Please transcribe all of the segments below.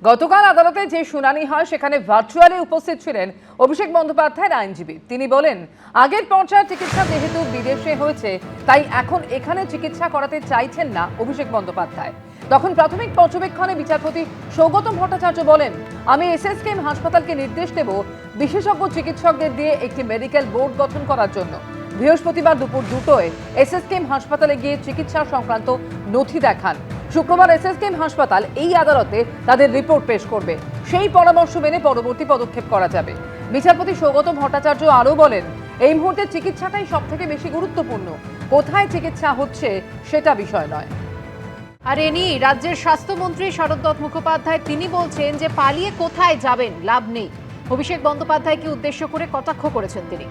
গতকাল আদালতে যে শুনানি হয় সেখানে ভার্চুয়ালি উপস্থিত ছিলেন অভিষেক বন্দ্যোপাধ্যায়ের আইনজীবী। তিনি বলেন, আগের পর্যায়ের চিকিৎসা যেহেতু বিদেশে হয়েছে তাই এখন এখানে চিকিৎসা করাতে চাইছেন না অভিষেক বন্দ্যোপাধ্যায়। তখন প্রাথমিক পর্যবেক্ষণে বিচারপতি সৌগত ভট্টাচার্য বলেন, আমি এসএসকেএম হাসপাতালকে নির্দেশ দেব বিশেষজ্ঞ চিকিৎসকদের দিয়ে একটি মেডিকেল বোর্ড গঠন করার জন্য। বৃহস্পতিবার দুপুর 2টায় এসএসকেএম হাসপাতালে গিয়ে চিকিৎসা সংক্রান্ত নথি দেখান। শুক্রবার এসএসকেএম হাসপাতাল এই আদালতে তাদের রিপোর্ট পেশ করবে। সেই পরামর্শ মেনে পরবর্তী পদক্ষেপ করা যাবে। বিচারপতি সৌগত ভট্টাচার্য আরও বলেন, এই মুহূর্তে চিকিৎসাটাই সবথেকে বেশি গুরুত্বপূর্ণ, কোথায় চিকিৎসা হচ্ছে সেটা বিষয় নয়। আর এ নিয়ে রাজ্যের স্বাস্থ্যমন্ত্রী শরৎ মুখোপাধ্যায় তিনি বলছেন যে পালিয়ে কোথায় যাবেন, লাভ নেই। অভিষেক বন্দ্যোপাধ্যায়কে উদ্দেশ্য করে কটাক্ষ করেছেন তিনি।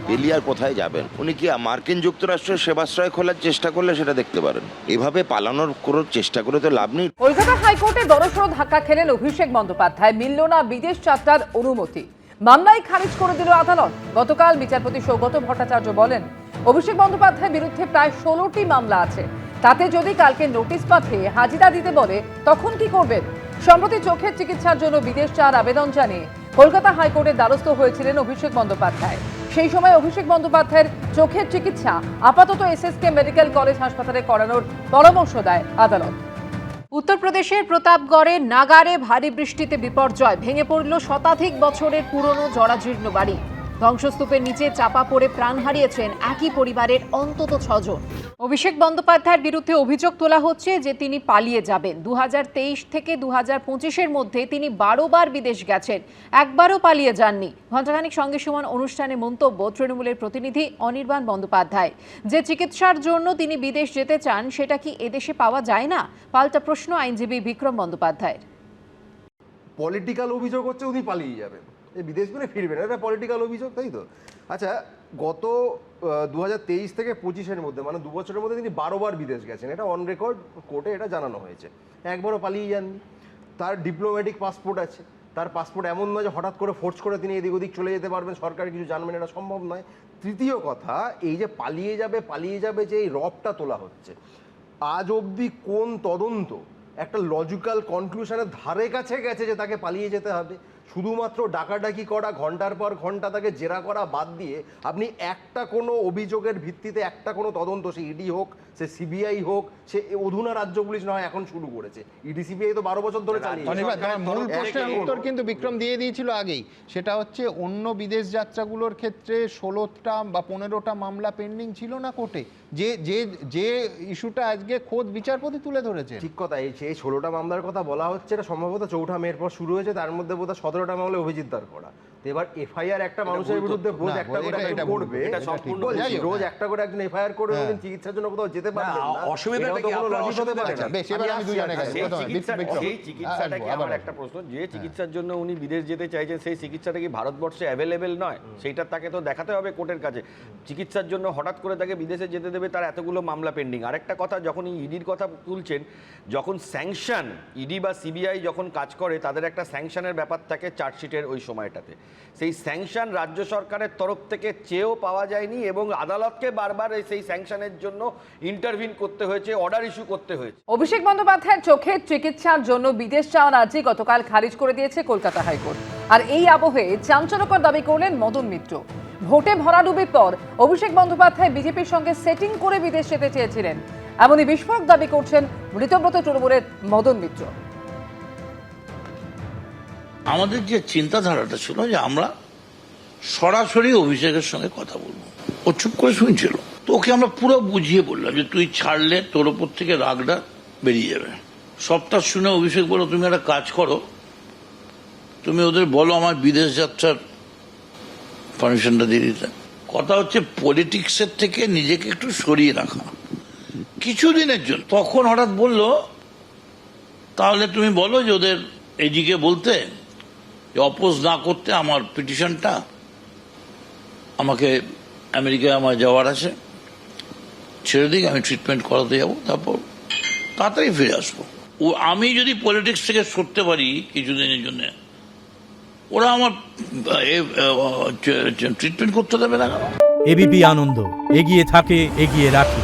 পেলিয়ার কোথায় যাবেন? উনি কি মার্কিন যুক্তরাষ্ট্রের সেবাশ্রয় খোলার চেষ্টা করলে সেটা দেখতে পারেন। এভাবে পালানোর কোনো চেষ্টা করে তো লাভ নেই। কলকাতা হাইকোর্টে বড়সড় ধাক্কা খেলেন অভিষেক বন্দ্যোপাধ্যায়। মিলল না বিদেশ যাত্রার অনুমতি, মামলাই খারিজ করে দিল আদালত। গতকাল বিচারপতি সৌগত ভট্টাচার্য বলেন, অভিষেক বন্দ্যোপাধ্যায়ের বিরুদ্ধে প্রায় 16টি মামলা আছে, তাতে যদি কালকে নোটিশ পাঠিয়ে হাজিরা দিতে বলে তখন কি করবেন? সম্প্রতি চোখের চিকিৎসার জন্য বিদেশ যাওয়ার আবেদন জানিয়ে কলকাতা হাইকোর্টের দ্বারস্থ হয়েছিলেন অভিষেক বন্দ্যোপাধ্যায়। সেই সময় অভিষেক বন্দ্যোপাধ্যায়ের চোখের চিকিৎসা আপাতত এসএসকে মেডিকেল কলেজ হাসপাতালে করানোর পরামর্শ দেয় আদালত। উত্তরপ্রদেশের প্রতাপগড়ে নাগারে ভারী বৃষ্টিতে বিপর্যয়, ভেঙে পড়ল শতাধিক বছরের পুরনো জরাজীর্ণ বাড়ি। ধ্বংসস্তূপের নিচে চাপা পড়ে প্রাণ হারিয়েছেন একই পরিবারের অন্তত 6 জন। অভিষেক বন্দ্যোপাধ্যায়ের বিরুদ্ধে অভিযোগ তোলা হচ্ছে যে তিনি পালিয়ে যাবেন। 2023 থেকে 2025-এর মধ্যে তিনি 12 বার বিদেশ গেছেন, একবারও পালিয়ে যাননি। ঘণ্টাখানিক সঙ্গে সমান অনুষ্ঠানে মন্তব্য তৃণমূলের প্রতিনিধি অনির্বাণ বন্দ্যোপাধ্যায়, যে চিকিৎসার জন্য তিনি বিদেশ যেতে চান সেটা কি এদেশে পাওয়া যায় না? পাল্টা প্রশ্ন আইনজীবী বিক্রম বন্দ্যোপাধ্যায়ের। পলিটিক্যাল অভিযোগ হচ্ছে উনি পালিয়ে যাবেন, এই বিদেশ করে ফিরবেন, এটা পলিটিক্যাল অভিযোগ, তাই তো? আচ্ছা, গত 2023 থেকে 25-এর মধ্যে মানে 2 বছরের মধ্যে তিনি 12 বার বিদেশ গেছেন, এটা অন রেকর্ড কোর্টে এটা জানানো হয়েছে। একবারও পালিয়ে যাননি। তার ডিপ্লোম্যাটিক পাসপোর্ট আছে, তার পাসপোর্ট এমন নয় যে হঠাৎ করে ফোর্স করে তিনি এদিক ওদিক চলে যেতে পারবেন, সরকার কিছু জানবেন, এটা সম্ভব নয়। তৃতীয় কথা, এই যে পালিয়ে যাবে যে এই রবটা তোলা হচ্ছে, আজ অবধি কোন তদন্ত একটা লজিক্যাল কনক্লুশনের ধারে কাছে গেছে যে তাকে পালিয়ে যেতে হবে? শুধুমাত্র ডাকাডাকি করা, ঘন্টার পর ঘন্টা তাকে জেরা করা বাদ দিয়ে আপনি একটা কোনো অভিযোগের ভিত্তিতে একটা কোনো তদন্ত, সে ইডি হোক, সে সিবিআই হোক, সে অধুনা রাজ্য পুলিশ নয় এখন শুরু করেছে, ইডি সিবিআই তো 12 বছর ধরে চালিয়ে। মূল প্রশ্নের উত্তর কিন্তু বিক্রম দিয়ে দিয়েছিল আগেই, সেটা হচ্ছে অন্য বিদেশ যাত্রাগুলোর ক্ষেত্রে 16টা বা 15টা মামলা পেন্ডিং ছিল না কোর্টে, যে ইস্যুটা আজকে খোদ বিচারপতি তুলে ধরেছে। ঠিক কথা, এই 16টা মামলার কথা বলা হচ্ছে, এটা সম্ভবত 4 মের পর শুরু হয়েছে, তার মধ্যে বোধহয় 17টা মামলা অভিজিৎ দার করা। তো এবার এফআইআর একটা মানুষের বিরুদ্ধে রোজ একটা করে করবে, রোজ একটা করে একজন এফআইআর করবে, চিকিৎসার জন্য কোথাও যেতে পারবেন না, অসুবিধাটা কি? কোনো লজিক হতে পারে না। বেশ, এবার আমি দুজনে গেছি। সেই চিকিৎসাটা কি, আমার একটা প্রশ্ন, যে চিকিৎসার জন্য উনি বিদেশ যেতে চাইছেন সেই চিকিৎসাটা কি ভারতবর্ষে অ্যাভেলেবেল নয়? সেইটা তাকে তো দেখাতে হবে কোর্টের কাছে। চিকিৎসার জন্য হঠাৎ করে তাকে বিদেশে যেতে দেবে, তার এতগুলো মামলা পেন্ডিং। আরেকটা কথা, যখন ইডির কথা তুলছেন, যখন স্যাংশন ইডি বা সিবিআই যখন কাজ করে তাদের একটা স্যাংশনের ব্যাপার থাকে চার্জশিটের ওই সময়টাতে, সেই স্যাংশন রাজ্য সরকারের তরফ থেকে চেয়েও পাওয়া যায়নি এবং আদালতকে বারবার সেই স্যাংশনের জন্য ইন্টারভিন করতে হয়েছে, অর্ডার ইস্যু করতে হয়েছে। অভিষেক বন্দ্যোপাধ্যায়ের চোখের চিকিৎসার জন্য বিদেশ যাওয়ার আর্জি গতকাল খারিজ করে দিয়েছে কলকাতা হাইকোর্ট। আর এই আবহে চাঞ্চল্যকর দাবি করলেন মদন মিত্র। ভোটে ভরাডুবির পর অভিষেক বন্দ্যোপাধ্যায় বিজেপির সঙ্গে সেটিং করে বিদেশ যেতে চেয়েছিলেন, এমনই বিস্ফোরক দাবি করছেন মৃতব্রত তৃণমূলের মদন মিত্র। আমাদের যে চিন্তাধারাটা ছিল যে আমরা সরাসরি অভিষেকের সঙ্গে কথা বলবো, ও চুপ করে শুনছিল, তো ওকে আমরা পুরো বুঝিয়ে বললাম যে তুই ছাড়লে তোর ওপর থেকে রাগটা বেরিয়ে যাবে। সবটা শুনে অভিষেক বলো, তুমি একটা কাজ করো, তুমি ওদের বলো আমার বিদেশ যাত্রার পারমিশনটা দিয়ে দিতে। কথা হচ্ছে পলিটিক্সের থেকে নিজেকে একটু সরিয়ে রাখা কিছুদিনের জন্য। তখন হঠাৎ বললো, তাহলে তুমি বলো যে ওদের এদিকে বলতে অপোজ না করতে আমার পিটিশনটা, আমাকে আমেরিকায় আমার যাওয়ার আছে, ছেড়ে দিক, আমি ট্রিটমেন্ট করাতে যাবো, তারপর তাড়াতাড়ি ফিরে আসবো। ও আমি যদি পলিটিক্স থেকে সরতে পারি কিছুদিনের জন্য, ওরা আমার ট্রিটমেন্ট করতে দেবে না। এবিপি আনন্দ, এগিয়ে থাকে, এগিয়ে রাখে।